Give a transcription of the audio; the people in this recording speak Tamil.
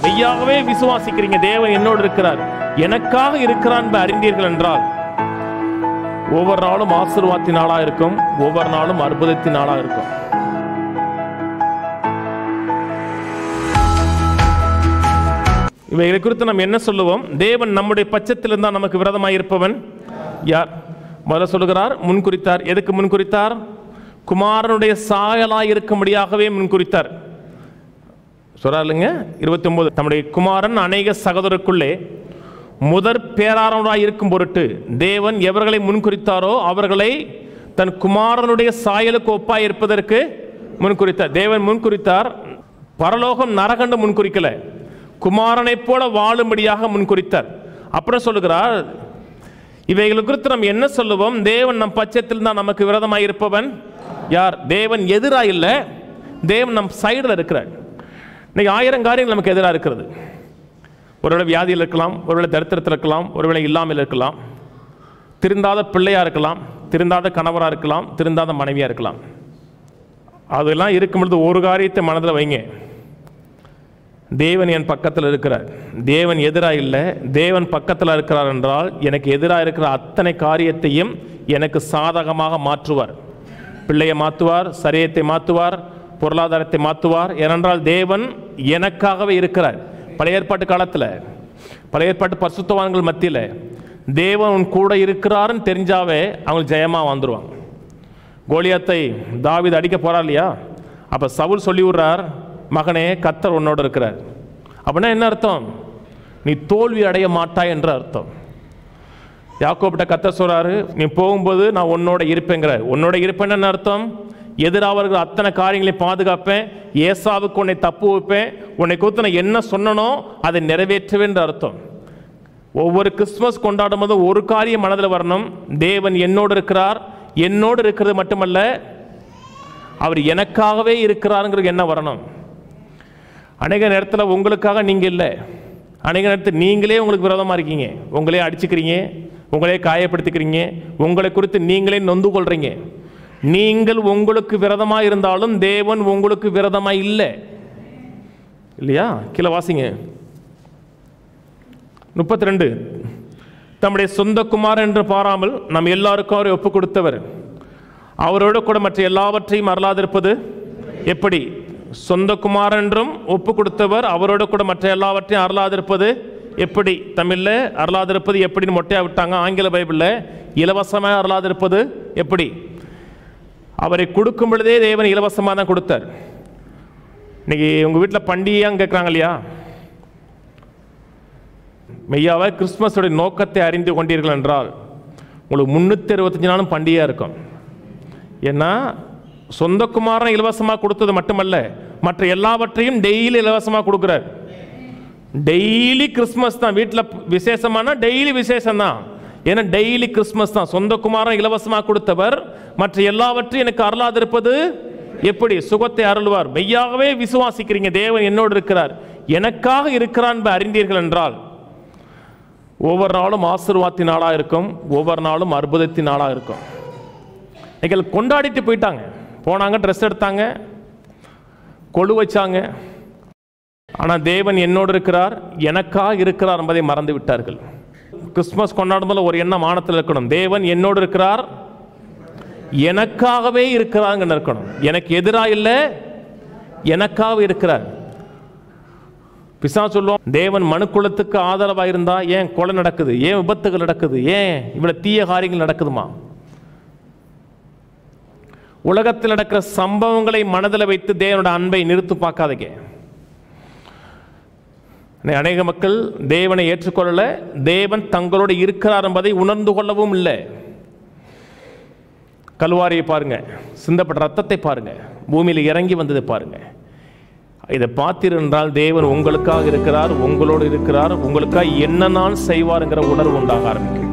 மெய்யாகவே விசுவாசிக்கிறீங்க தேவன் என்னோடு இருக்கிறார், எனக்காக இருக்கிறான் அறிந்தீர்கள் என்றால் ஒவ்வொரு நாளும் ஆசீர்வாதத்தின் நாளா இருக்கும், ஒவ்வொரு நாளும் அற்புதத்தின் நாளா இருக்கும். இவைகளை குறித்து நாம் என்ன சொல்லுவோம்? தேவன் நம்முடைய பட்சத்தில் இருந்தால் நமக்கு விரோதமாக இருப்பவன் யார்? முதல்ல சொல்லுகிறார், முன்குறித்தார். எதுக்கு முன்குறித்தார்? குமாரனுடைய சாயலாய் இருக்கும்படியாகவே முன்குறித்தார். சொல்றாருங்க 29, தம்முடைய குமாரன் அநேக சகோதரருக்குள்ளே முதற் பேராரவராய் இருக்கும் பொருட்டு தேவன் எவர்களை முன்குறித்தாரோ அவர்களை தன் குமாரனுடைய சாயலுக்கு ஒப்பாய் இருப்பதற்கு முன்குறித்தார். தேவன் முன்குறித்தார். பரலோகம் நரகண்டு முன்குறிக்கல, குமாரனை போல வாழும்படியாக முன்குறித்தார். அப்புறம் சொல்லுகிறார், இவைகளை குறித்து நாம் என்ன சொல்லுவோம்? தேவன் நம் பட்சத்தில் தான் நமக்கு விரோதமாக இருப்பவன் யார்? தேவன் எதிராக இல்லை, தேவன் நம் சைடில் இருக்கிறார். இன்னைக்கு 1000 காரியங்கள் நமக்கு எதிராக இருக்கிறது. ஒருவேளை வியாதியில் இருக்கலாம், ஒருவேளை தரித்திரத்தில் இருக்கலாம், ஒருவேளை இல்லாமல் இருக்கலாம், திருந்தாத பிள்ளையாக இருக்கலாம், திருந்தாத கணவராக இருக்கலாம், திருந்தாத மனைவியாக இருக்கலாம். அதெல்லாம் இருக்கும் பொழுது ஒரு காரியத்தை மனதில் வைங்க, தேவன் என் பக்கத்தில் இருக்கிறார். தேவன் எதிராக இல்லை, தேவன் பக்கத்தில் இருக்கிறார் என்றால் எனக்கு எதிராக இருக்கிற அத்தனை காரியத்தையும் எனக்கு சாதகமாக மாற்றுவார். பிள்ளையை மாற்றுவார், சரீரத்தை மாற்றுவார், பொருளாதாரத்தை மாற்றுவார். ஏனென்றால் தேவன் எனக்காகவே இருக்கிறார். பழைய ஏற்பாட்டு காலத்தில், பழைய ஏற்பாட்டு பரிசுத்தவான்கள் மத்தியில் தேவன் உன் கூட இருக்கிறாருன்னு தெரிஞ்சாவே அவங்க ஜெயமாக வந்துடுவாங்க. கோலியாத்தை தாவீது அடிக்க போகிறார் இல்லையா? அப்போ சவுல் சொல்லி விடுறார், மகனே கர்த்தர் உன்னோடு இருக்கிறார். அப்படின்னா என்ன அர்த்தம்? நீ தோல்வி அடைய மாட்டாய் என்ற அர்த்தம். யாக்கோபிட்ட கர்த்தர் சொல்றாரு, நீ போகும்போது நான் உன்னோட இருப்பேங்கிறார். உன்னோட இருப்பேன்னு என்ன அர்த்தம்? எதிராக அத்தனை காரியங்களையும் பாதுகாப்பேன், ஏசாவுக்கு உன்னை தப்பு வைப்பேன், உன்னை குறித்து நான் என்ன சொன்னனோ அதை நிறைவேற்றுவேன்ற அர்த்தம். ஒவ்வொரு கிறிஸ்துமஸ் கொண்டாடும் போது ஒரு காரியம் மனதில் வரணும், தேவன் என்னோடு இருக்கிறார். என்னோடு இருக்கிறது மட்டுமல்ல, அவர் எனக்காகவே இருக்கிறாருங்கிறது என்ன வரணும். அநேக நேரத்தில் உங்களுக்காக நீங்கள் இல்லை, அநேக நேரத்தில் நீங்களே உங்களுக்கு விரோதமாக இருக்கீங்க, உங்களே அடிச்சுக்கிறீங்க, உங்களே காயப்படுத்திக்கிறீங்க, உங்களை குறித்து நீங்களே நொந்து கொள்றீங்க. நீங்கள் உங்களுக்கு விரோதமாக இருந்தாலும் தேவன் உங்களுக்கு விரோதமாக இல்லை இல்லையா? கீழே வாசிங்க 32, தம்முடைய சொந்த குமாரன் என்று பாராமல் நம் எல்லாருக்கும் அவரை ஒப்பு கொடுத்தவர் அவரோடு கூட மற்ற எல்லாவற்றையும் அருளாதிருப்பது எப்படி? சொந்த குமாரன் என்றும் ஒப்பு கொடுத்தவர் அவரோடு கூட மற்ற எல்லாவற்றையும் அருளாதிருப்பது எப்படி? தமிழில் அருளாதிருப்பது எப்படின்னு மொட்டையாக விட்டாங்க, ஆங்கில பைபிளில் இலவசமாக அருளாதிருப்பது எப்படி? அவரை கொடுக்கும் பொழுதே தேவன் இலவசமாக தான் கொடுத்தார். இன்னைக்கு உங்கள் வீட்டில் பண்டிகையாக கேட்குறாங்க இல்லையா? மெய்யாவே கிறிஸ்துமஸோடைய நோக்கத்தை அறிந்து கொண்டீர்கள் என்றால் உங்களுக்கு 365 நாளும் பண்டிகையாக இருக்கும். ஏன்னா சொந்த குமாரனை இலவசமாக கொடுத்தது மட்டுமல்ல, மற்ற எல்லாவற்றையும் டெய்லி இலவசமாக கொடுக்குறார். டெய்லி கிறிஸ்துமஸ் தான். வீட்டில் விசேஷமான டெய்லி விசேஷம் தான். ஏன்னா டெய்லி கிறிஸ்துமஸ் தான். சொந்த குமாரன் இலவசமாக கொடுத்தவர் மற்ற எல்லாவற்றையும் எனக்கு அருளாதிருப்பது எப்படி? சுகத்தை அருள்வார். மெய்யாகவே விசுவாசிக்கிறீங்க தேவன் என்னோடு இருக்கிறார், எனக்காக இருக்கிறான் அறிந்தீர்கள் என்றால் ஒவ்வொரு நாளும் ஆசீர்வாதத்தின் நாளாக இருக்கும், ஒவ்வொரு நாளும் அற்புதத்தின் நாளாக இருக்கும். எங்களை கொண்டாடிட்டு போயிட்டாங்க, போனாங்க, ட்ரெஸ் எடுத்தாங்க, கொழு வச்சாங்க. ஆனால் தேவன் என்னோடு இருக்கிறார், எனக்காக இருக்கிறார் என்பதை மறந்து விட்டார்கள். கிறிஸ்துமஸ் கொண்டாடும் போது ஒரு எண்ணம் மானத்தில் இருக்கணும், தேவன் என்னோடு இருக்கிறார், எனக்காகவே இருக்கிறாங்கன்னு இருக்கணும். எனக்கு எதிராக இல்லை, எனக்காக இருக்கிறார். பிசாசு சொல்லுவோம், தேவன் மனுக்குலத்துக்கு ஆதரவாக இருந்தா ஏன் கொலை நடக்குது, ஏன் விபத்துகள் நடக்குது, ஏன் இவ்வளவு தீய காரியங்கள் நடக்குதுமா? உலகத்தில் நடக்கிற சம்பவங்களை மனதில் வைத்து தேவனோட அன்பை நிறுத்து பார்க்காதீங்க. அநேக மக்கள் தேவனை ஏற்றுக்கொள்ளல, தேவன் தங்களோடு இருக்கிறார் என்பதை உணர்ந்து கொள்ளவும் இல்லை. கல்வாரியை பாருங்க, சிந்தப்பட்ட ரத்தத்தை பாருங்க, பூமியில் இறங்கி வந்ததை பாருங்க. இதை பார்த்தீர்கள் தேவன் உங்களுக்காக இருக்கிறார், உங்களோடு இருக்கிறார், உங்களுக்காக என்ன நான் செய்வாருங்கிற உணர்வு உண்டாக ஆரம்பிக்கும்.